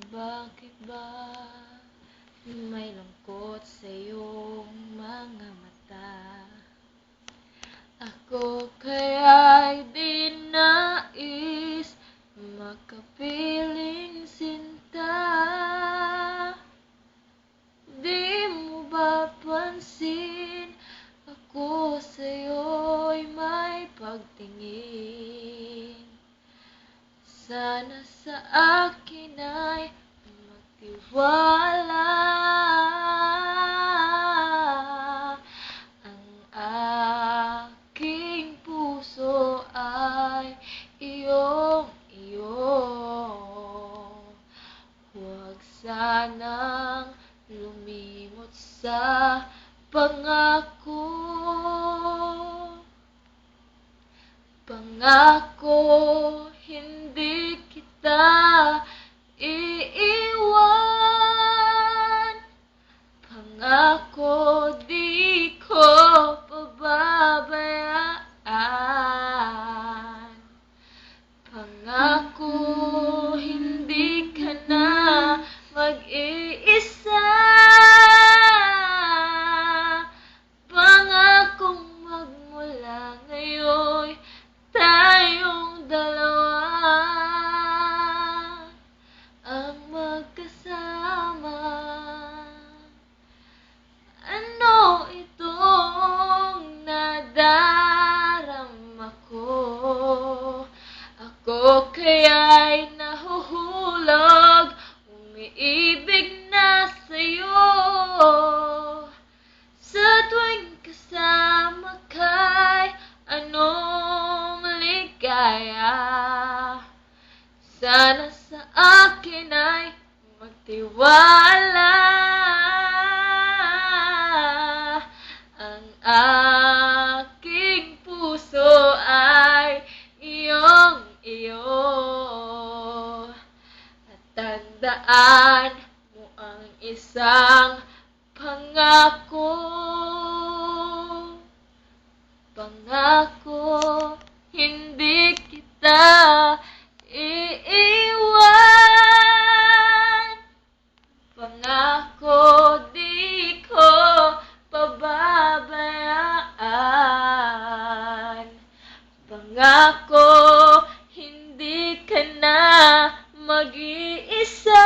Bakit ba may lungkot sa iyong mga mata? Ako kaya'y di nais makapiling sinta. Di mo ba pansin ako sa'yo'y may pagtingin? Sana sa akin ay magtiwala. Ang aking puso ay iyong-iyo. Huwag sanang lumimot sa pangako. Pangako, hindi kita iiwan. Pangako, di ko pababayaan. Pangako, hindi ka na mag-iisa. Pangakong magmula ngayon tayong dalawa ang magkasama. Ano itong nadarama ko? Ako kaya'y nahuhulog, umiibig na sa'yo. Sa tuwing kasama ka'y anong ligaya. Sana sa akin ay magtiwala. Ang aking puso ay iyong-iyo. At tandaan mo ang isang pangako. Pangako, hindi kita iiwan. Pangako, di ko pababayaan. Pangako, hindi ka na mag-iisa.